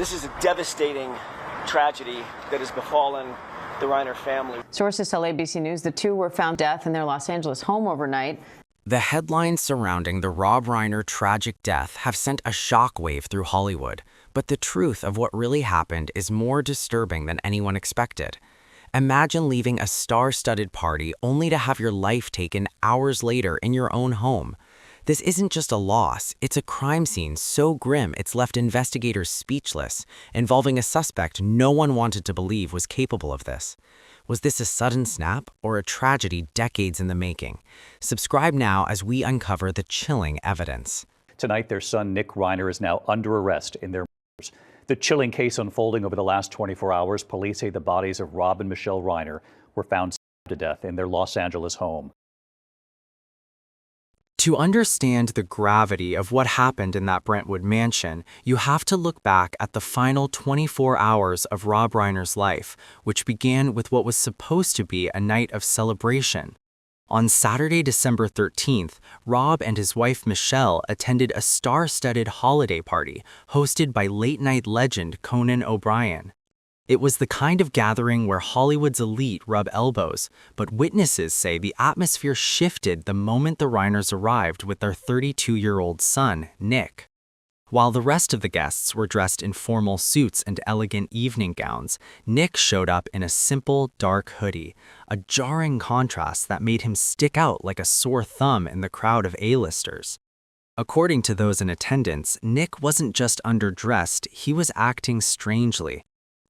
This is a devastating tragedy that has befallen the Reiner family. Sources tell ABC News the two were found dead in their Los Angeles home overnight. The headlines surrounding the Rob Reiner tragic death have sent a shockwave through Hollywood, but the truth of what really happened is more disturbing than anyone expected. Imagine leaving a star-studded party only to have your life taken hours later in your own home. This isn't just a loss, it's a crime scene so grim it's left investigators speechless, involving a suspect no one wanted to believe was capable of this. Was this a sudden snap or a tragedy decades in the making? Subscribe now as we uncover the chilling evidence. Tonight, their son Nick Reiner is now under arrest in their murders. The chilling case unfolding over the last 24 hours, police say the bodies of Rob and Michelle Reiner were found stabbed to death in their Los Angeles home. To understand the gravity of what happened in that Brentwood mansion, you have to look back at the final 24 hours of Rob Reiner's life, which began with what was supposed to be a night of celebration. On Saturday, December 13th, Rob and his wife Michelle attended a star-studded holiday party hosted by late-night legend Conan O'Brien. It was the kind of gathering where Hollywood's elite rub elbows, but witnesses say the atmosphere shifted the moment the Reiners arrived with their 32-year-old son, Nick. While the rest of the guests were dressed in formal suits and elegant evening gowns, Nick showed up in a simple, dark hoodie, a jarring contrast that made him stick out like a sore thumb in the crowd of A-listers. According to those in attendance, Nick wasn't just underdressed, he was acting strangely.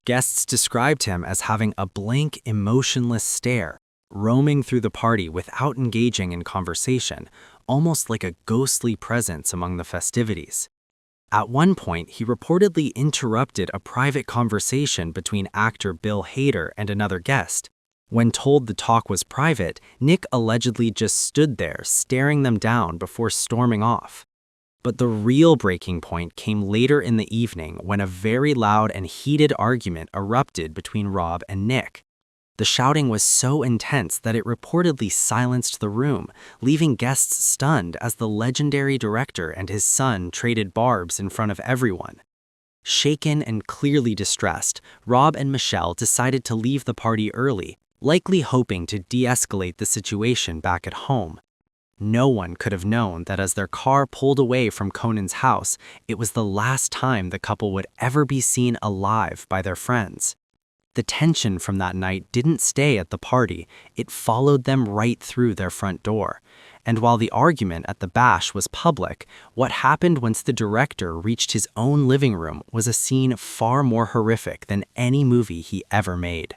Guests described him as having a blank, emotionless stare, roaming through the party without engaging in conversation, almost like a ghostly presence among the festivities. At one point, he reportedly interrupted a private conversation between actor Bill Hader and another guest. When told the talk was private, Nick allegedly just stood there, staring them down before storming off. But the real breaking point came later in the evening when a very loud and heated argument erupted between Rob and Nick. The shouting was so intense that it reportedly silenced the room, leaving guests stunned as the legendary director and his son traded barbs in front of everyone. Shaken and clearly distressed, Rob and Michelle decided to leave the party early, likely hoping to de-escalate the situation back at home. No one could have known that as their car pulled away from Conan's house, it was the last time the couple would ever be seen alive by their friends. The tension from that night didn't stay at the party, it followed them right through their front door. And while the argument at the bash was public, what happened once the director reached his own living room was a scene far more horrific than any movie he ever made.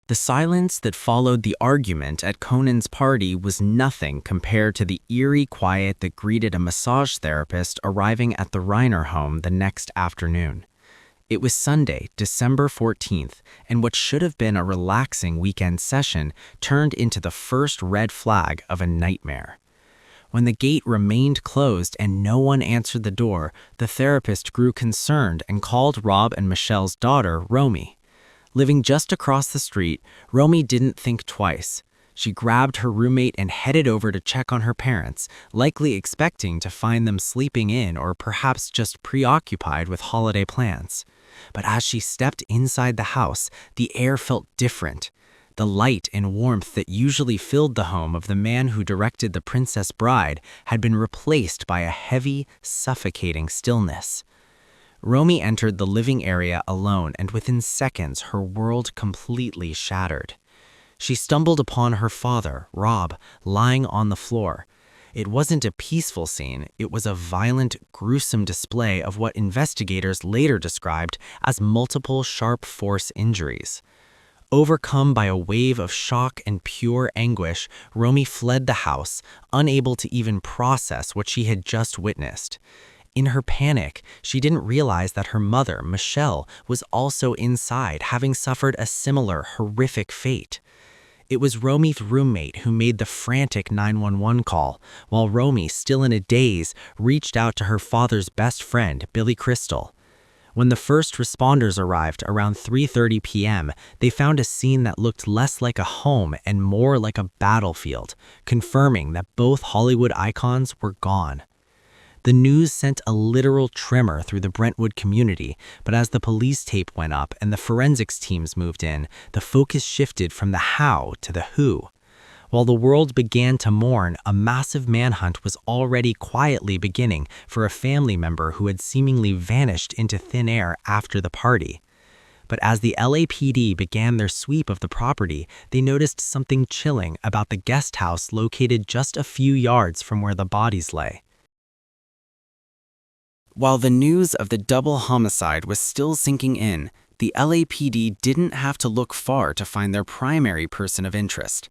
The silence that followed the argument at Conan's party was nothing compared to the eerie quiet that greeted a massage therapist arriving at the Reiner home the next afternoon. It was Sunday, December 14th, and what should have been a relaxing weekend session turned into the first red flag of a nightmare. When the gate remained closed and no one answered the door, the therapist grew concerned and called Rob and Michelle's daughter, Romy. Living just across the street, Romy didn't think twice. She grabbed her roommate and headed over to check on her parents, likely expecting to find them sleeping in or perhaps just preoccupied with holiday plans. But as she stepped inside the house, the air felt different. The light and warmth that usually filled the home of the man who directed The Princess Bride had been replaced by a heavy, suffocating stillness. Romy entered the living area alone, and within seconds, her world completely shattered. She stumbled upon her father, Rob, lying on the floor. It wasn't a peaceful scene, it was a violent, gruesome display of what investigators later described as multiple sharp force injuries. Overcome by a wave of shock and pure anguish, Romy fled the house, unable to even process what she had just witnessed. In her panic, she didn't realize that her mother, Michelle, was also inside, having suffered a similar horrific fate. It was Romy's roommate who made the frantic 911 call, while Romy, still in a daze, reached out to her father's best friend, Billy Crystal. When the first responders arrived around 3:30 p.m., they found a scene that looked less like a home and more like a battlefield, confirming that both Hollywood icons were gone. The news sent a literal tremor through the Brentwood community, but as the police tape went up and the forensics teams moved in, the focus shifted from the how to the who. While the world began to mourn, a massive manhunt was already quietly beginning for a family member who had seemingly vanished into thin air after the party. But as the LAPD began their sweep of the property, they noticed something chilling about the guest house located just a few yards from where the bodies lay. While the news of the double homicide was still sinking in, the LAPD didn't have to look far to find their primary person of interest.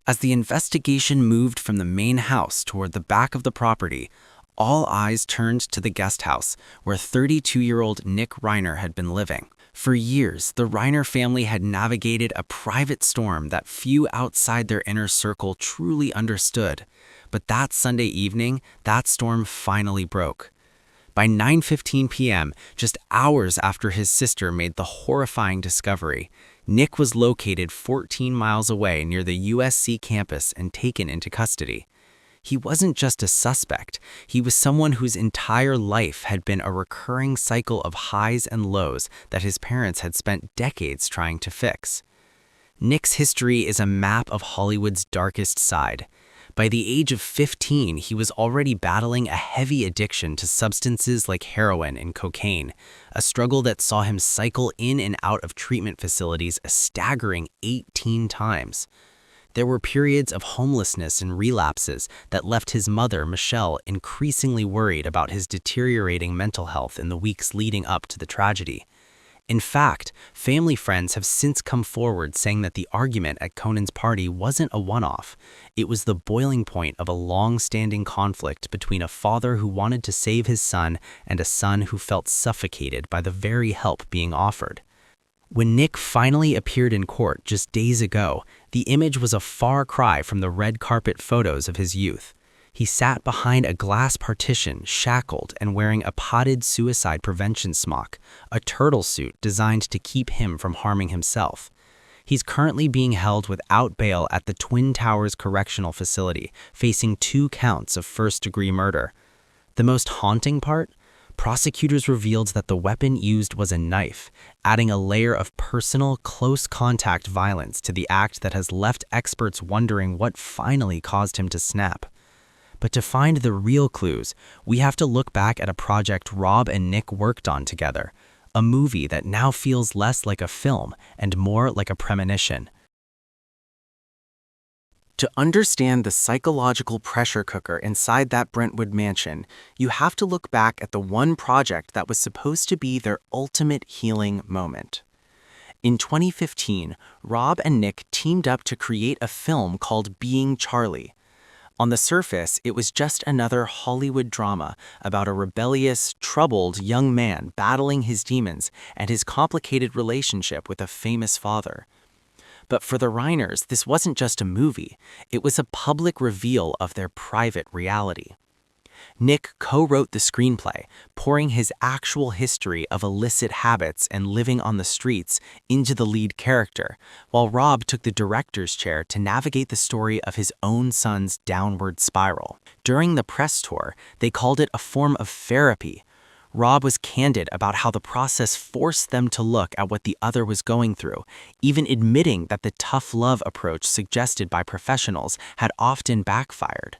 As the investigation moved from the main house toward the back of the property, all eyes turned to the guest house where 32-year-old Nick Reiner had been living. For years, the Reiner family had navigated a private storm that few outside their inner circle truly understood. But that Sunday evening, that storm finally broke. By 9:15 p.m., just hours after his sister made the horrifying discovery, Nick was located 14 miles away near the USC campus and taken into custody. He wasn't just a suspect, he was someone whose entire life had been a recurring cycle of highs and lows that his parents had spent decades trying to fix. Nick's history is a map of Hollywood's darkest side. By the age of 15, he was already battling a heavy addiction to substances like heroin and cocaine, a struggle that saw him cycle in and out of treatment facilities a staggering 18 times. There were periods of homelessness and relapses that left his mother, Michelle, increasingly worried about his deteriorating mental health in the weeks leading up to the tragedy. In fact, family friends have since come forward saying that the argument at Conan's party wasn't a one-off. It was the boiling point of a long-standing conflict between a father who wanted to save his son and a son who felt suffocated by the very help being offered. When Nick finally appeared in court just days ago, the image was a far cry from the red carpet photos of his youth. He sat behind a glass partition, shackled and wearing a potted suicide prevention smock, a turtle suit designed to keep him from harming himself. He's currently being held without bail at the Twin Towers Correctional Facility, facing 2 counts of first-degree murder. The most haunting part? Prosecutors revealed that the weapon used was a knife, adding a layer of personal, close-contact violence to the act that has left experts wondering what finally caused him to snap. But to find the real clues, we have to look back at a project Rob and Nick worked on together, a movie that now feels less like a film and more like a premonition. To understand the psychological pressure cooker inside that Brentwood mansion, you have to look back at the one project that was supposed to be their ultimate healing moment. In 2015, Rob and Nick teamed up to create a film called Being Charlie. On the surface, it was just another Hollywood drama about a rebellious, troubled young man battling his demons and his complicated relationship with a famous father. But for the Reiners, this wasn't just a movie, it was a public reveal of their private reality. Nick co-wrote the screenplay, pouring his actual history of illicit habits and living on the streets into the lead character, while Rob took the director's chair to navigate the story of his own son's downward spiral. During the press tour, they called it a form of therapy. Rob was candid about how the process forced them to look at what the other was going through, even admitting that the tough love approach suggested by professionals had often backfired.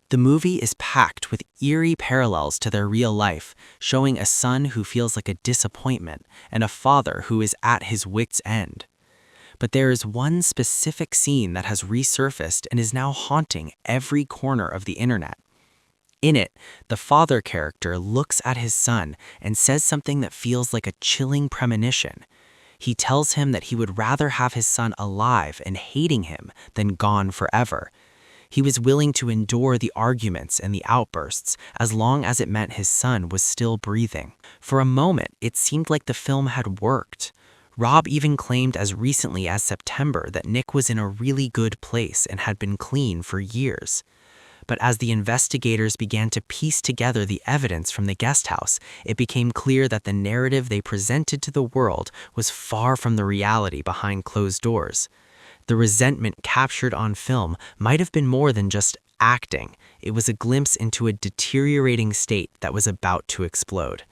The movie is packed with eerie parallels to their real life, showing a son who feels like a disappointment and a father who is at his wit's end. But there is one specific scene that has resurfaced and is now haunting every corner of the internet. In it, the father character looks at his son and says something that feels like a chilling premonition. He tells him that he would rather have his son alive and hating him than gone forever. He was willing to endure the arguments and the outbursts as long as it meant his son was still breathing. For a moment, it seemed like the film had worked. Rob even claimed as recently as September that Nick was in a really good place and had been clean for years. But as the investigators began to piece together the evidence from the guest house, it became clear that the narrative they presented to the world was far from the reality behind closed doors. The resentment captured on film might have been more than just acting. It was a glimpse into a deteriorating state that was about to explode.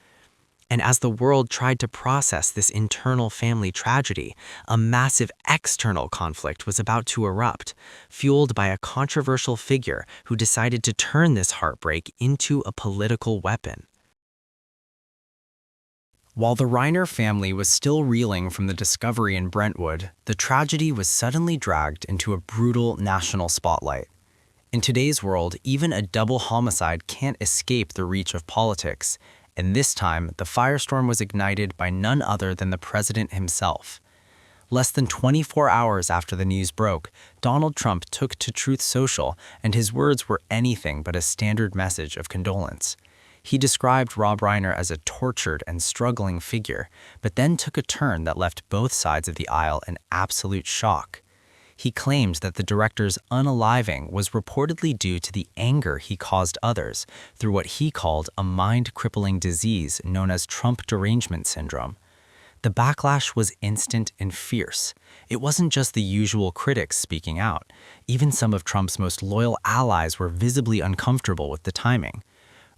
And as the world tried to process this internal family tragedy, a massive external conflict was about to erupt, fueled by a controversial figure who decided to turn this heartbreak into a political weapon. While the Reiner family was still reeling from the discovery in Brentwood, the tragedy was suddenly dragged into a brutal national spotlight. In today's world, even a double homicide can't escape the reach of politics, and this time, the firestorm was ignited by none other than the president himself. Less than 24 hours after the news broke, Donald Trump took to Truth Social, and his words were anything but a standard message of condolence. He described Rob Reiner as a tortured and struggling figure, but then took a turn that left both sides of the aisle in absolute shock. He claimed that the director's unaliving was reportedly due to the anger he caused others through what he called a mind-crippling disease known as Trump derangement syndrome. The backlash was instant and fierce. It wasn't just the usual critics speaking out. Even some of Trump's most loyal allies were visibly uncomfortable with the timing.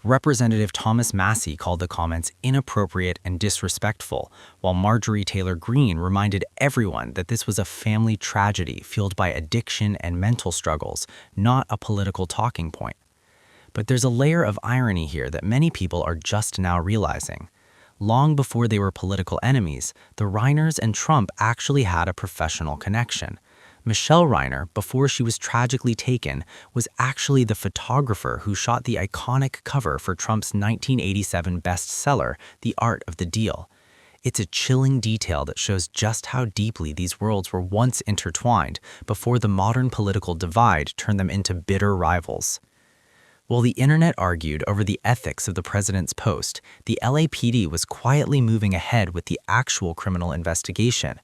Representative Thomas Massie called the comments inappropriate and disrespectful, while Marjorie Taylor Greene reminded everyone that this was a family tragedy fueled by addiction and mental struggles, not a political talking point. But there's a layer of irony here that many people are just now realizing. Long before they were political enemies, the Reiners and Trump actually had a professional connection. Michelle Reiner, before she was tragically taken, was actually the photographer who shot the iconic cover for Trump's 1987 bestseller, The Art of the Deal. It's a chilling detail that shows just how deeply these worlds were once intertwined before the modern political divide turned them into bitter rivals. While the internet argued over the ethics of the president's post, the LAPD was quietly moving ahead with the actual criminal investigation.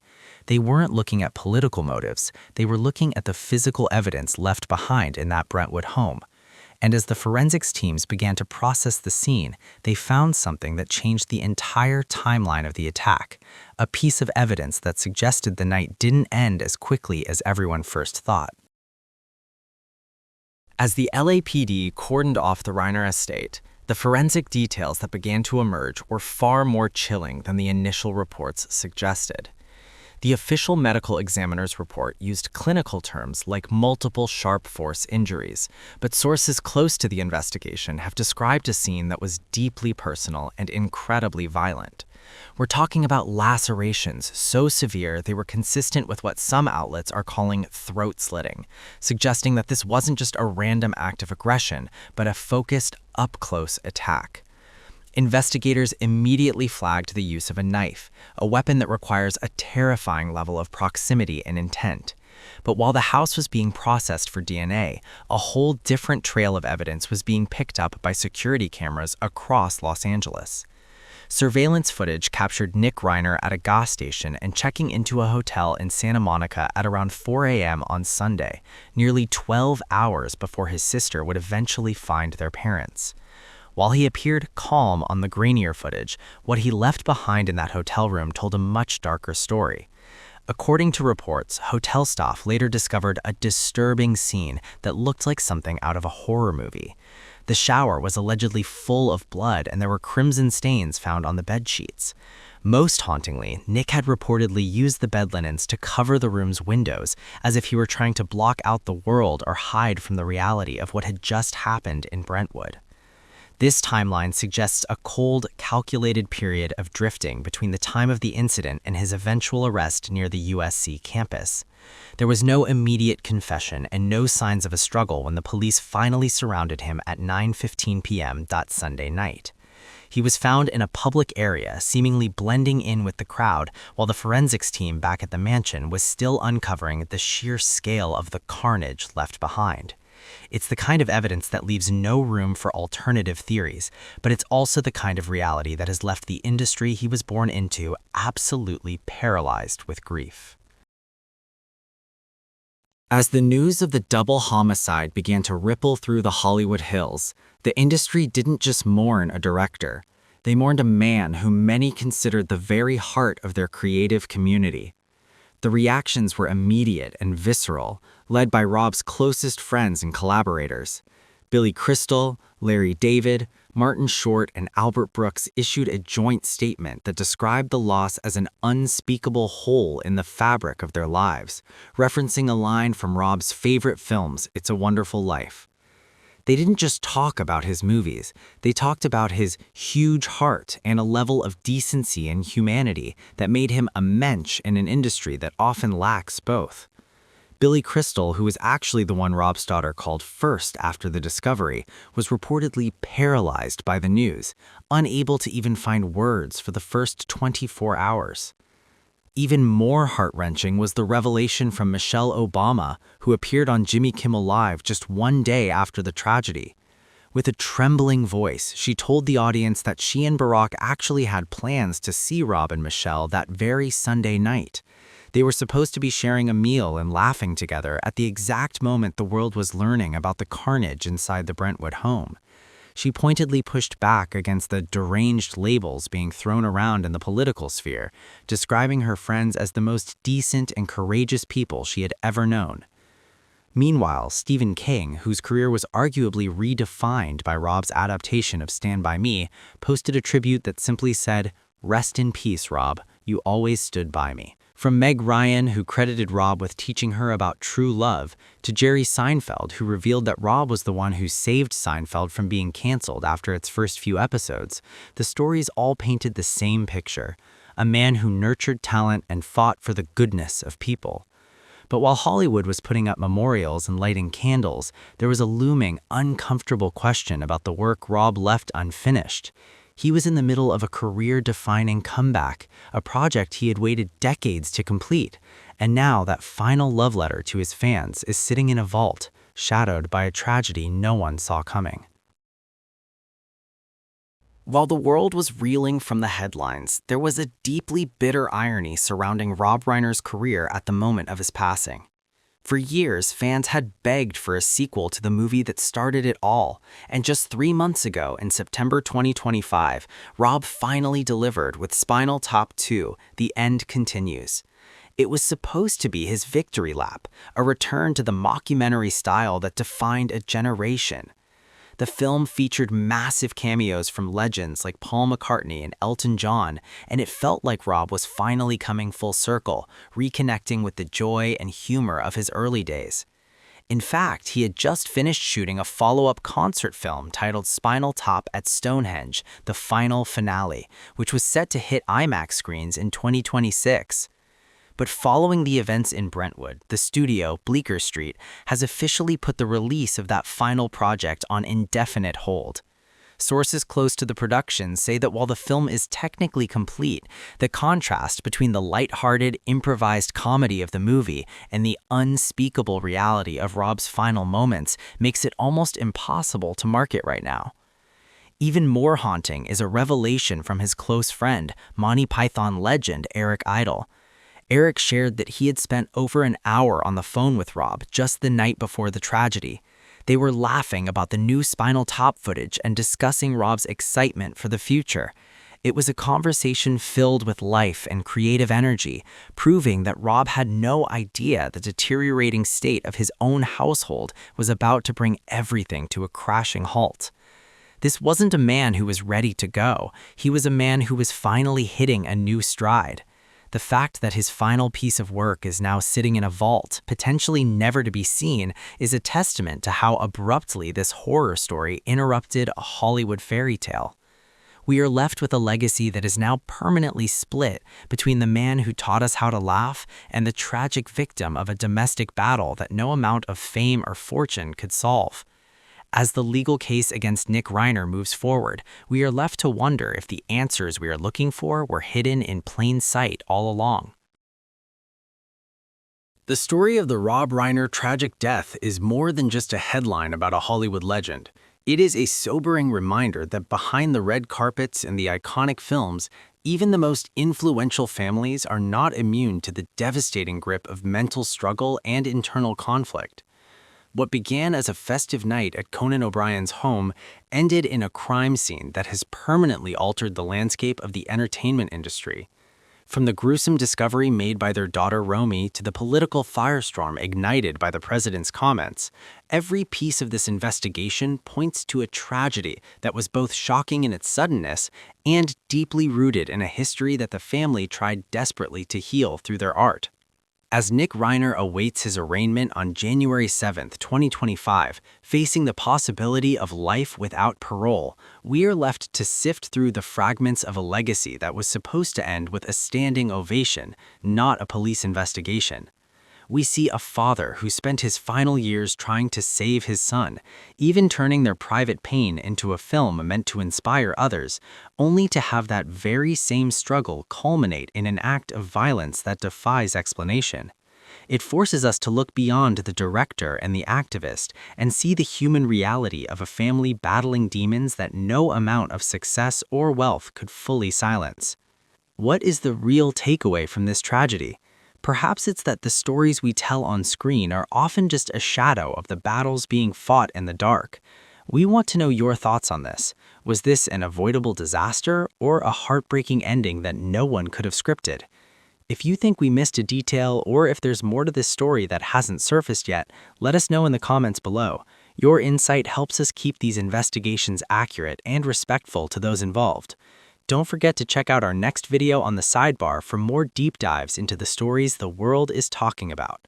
They weren't looking at political motives, they were looking at the physical evidence left behind in that Brentwood home. And as the forensics teams began to process the scene, they found something that changed the entire timeline of the attack, a piece of evidence that suggested the night didn't end as quickly as everyone first thought. As the LAPD cordoned off the Reiner estate, the forensic details that began to emerge were far more chilling than the initial reports suggested. The official medical examiner's report used clinical terms like multiple sharp force injuries, but sources close to the investigation have described a scene that was deeply personal and incredibly violent. We're talking about lacerations so severe they were consistent with what some outlets are calling throat slitting, suggesting that this wasn't just a random act of aggression, but a focused, up-close attack. Investigators immediately flagged the use of a knife, a weapon that requires a terrifying level of proximity and intent. But while the house was being processed for DNA, a whole different trail of evidence was being picked up by security cameras across Los Angeles. Surveillance footage captured Nick Reiner at a gas station and checking into a hotel in Santa Monica at around 4 a.m. on Sunday, nearly 12 hours before his sister would eventually find their parents. While he appeared calm on the grainier footage, what he left behind in that hotel room told a much darker story. According to reports, hotel staff later discovered a disturbing scene that looked like something out of a horror movie. The shower was allegedly full of blood and there were crimson stains found on the bed sheets. Most hauntingly, Nick had reportedly used the bed linens to cover the room's windows, as if he were trying to block out the world or hide from the reality of what had just happened in Brentwood. This timeline suggests a cold, calculated period of drifting between the time of the incident and his eventual arrest near the USC campus. There was no immediate confession and no signs of a struggle when the police finally surrounded him at 9:15 p.m. that Sunday night. He was found in a public area, seemingly blending in with the crowd, while the forensics team back at the mansion was still uncovering the sheer scale of the carnage left behind. It's the kind of evidence that leaves no room for alternative theories, but it's also the kind of reality that has left the industry he was born into absolutely paralyzed with grief. As the news of the double homicide began to ripple through the Hollywood Hills, the industry didn't just mourn a director. They mourned a man whom many considered the very heart of their creative community. The reactions were immediate and visceral, led by Rob's closest friends and collaborators. Billy Crystal, Larry David, Martin Short, and Albert Brooks issued a joint statement that described the loss as an unspeakable hole in the fabric of their lives, referencing a line from Rob's favorite films, It's a Wonderful Life. They didn't just talk about his movies, they talked about his huge heart and a level of decency and humanity that made him a mensch in an industry that often lacks both. Billy Crystal, who was actually the one Rob's daughter called first after the discovery, was reportedly paralyzed by the news, unable to even find words for the first 24 hours. Even more heart-wrenching was the revelation from Michelle Obama, who appeared on Jimmy Kimmel Live just one day after the tragedy. With a trembling voice, she told the audience that she and Barack actually had plans to see Rob and Michelle that very Sunday night. They were supposed to be sharing a meal and laughing together at the exact moment the world was learning about the carnage inside the Brentwood home. She pointedly pushed back against the deranged labels being thrown around in the political sphere, describing her friends as the most decent and courageous people she had ever known. Meanwhile, Stephen King, whose career was arguably redefined by Rob's adaptation of Stand By Me, posted a tribute that simply said, "Rest in peace, Rob. You always stood by me." From Meg Ryan, who credited Rob with teaching her about true love, to Jerry Seinfeld, who revealed that Rob was the one who saved Seinfeld from being canceled after its first few episodes, the stories all painted the same picture: a man who nurtured talent and fought for the goodness of people. But while Hollywood was putting up memorials and lighting candles, there was a looming, uncomfortable question about the work Rob left unfinished. He was in the middle of a career-defining comeback, a project he had waited decades to complete, and now that final love letter to his fans is sitting in a vault, shadowed by a tragedy no one saw coming. While the world was reeling from the headlines, there was a deeply bitter irony surrounding Rob Reiner's career at the moment of his passing. For years, fans had begged for a sequel to the movie that started it all, and just 3 months ago, in September 2025, Rob finally delivered with Spinal Tap 2, The End Continues. It was supposed to be his victory lap, a return to the mockumentary style that defined a generation. The film featured massive cameos from legends like Paul McCartney and Elton John, and it felt like Rob was finally coming full circle, reconnecting with the joy and humor of his early days. In fact, he had just finished shooting a follow-up concert film titled Spinal Tap at Stonehenge, the final finale, which was set to hit IMAX screens in 2026. But following the events in Brentwood, the studio, Bleecker Street, has officially put the release of that final project on indefinite hold. Sources close to the production say that while the film is technically complete, the contrast between the lighthearted, improvised comedy of the movie and the unspeakable reality of Rob's final moments makes it almost impossible to market right now. Even more haunting is a revelation from his close friend, Monty Python legend Eric Idle. Eric shared that he had spent over an hour on the phone with Rob just the night before the tragedy. They were laughing about the new Spinal Tap footage and discussing Rob's excitement for the future. It was a conversation filled with life and creative energy, proving that Rob had no idea the deteriorating state of his own household was about to bring everything to a crashing halt. This wasn't a man who was ready to go. He was a man who was finally hitting a new stride. The fact that his final piece of work is now sitting in a vault, potentially never to be seen, is a testament to how abruptly this horror story interrupted a Hollywood fairy tale. We are left with a legacy that is now permanently split between the man who taught us how to laugh and the tragic victim of a domestic battle that no amount of fame or fortune could solve. As the legal case against Nick Reiner moves forward, we are left to wonder if the answers we are looking for were hidden in plain sight all along. The story of the Rob Reiner tragic death is more than just a headline about a Hollywood legend. It is a sobering reminder that behind the red carpets and the iconic films, even the most influential families are not immune to the devastating grip of mental struggle and internal conflict. What began as a festive night at Conan O'Brien's home ended in a crime scene that has permanently altered the landscape of the entertainment industry. From the gruesome discovery made by their daughter Romy to the political firestorm ignited by the president's comments, every piece of this investigation points to a tragedy that was both shocking in its suddenness and deeply rooted in a history that the family tried desperately to heal through their art. As Nick Reiner awaits his arraignment on January 7, 2025, facing the possibility of life without parole, we are left to sift through the fragments of a legacy that was supposed to end with a standing ovation, not a police investigation. We see a father who spent his final years trying to save his son, even turning their private pain into a film meant to inspire others, only to have that very same struggle culminate in an act of violence that defies explanation. It forces us to look beyond the director and the activist and see the human reality of a family battling demons that no amount of success or wealth could fully silence. What is the real takeaway from this tragedy? Perhaps it's that the stories we tell on screen are often just a shadow of the battles being fought in the dark. We want to know your thoughts on this. Was this an avoidable disaster or a heartbreaking ending that no one could have scripted? If you think we missed a detail or if there's more to this story that hasn't surfaced yet, let us know in the comments below. Your insight helps us keep these investigations accurate and respectful to those involved. Don't forget to check out our next video on the sidebar for more deep dives into the stories the world is talking about.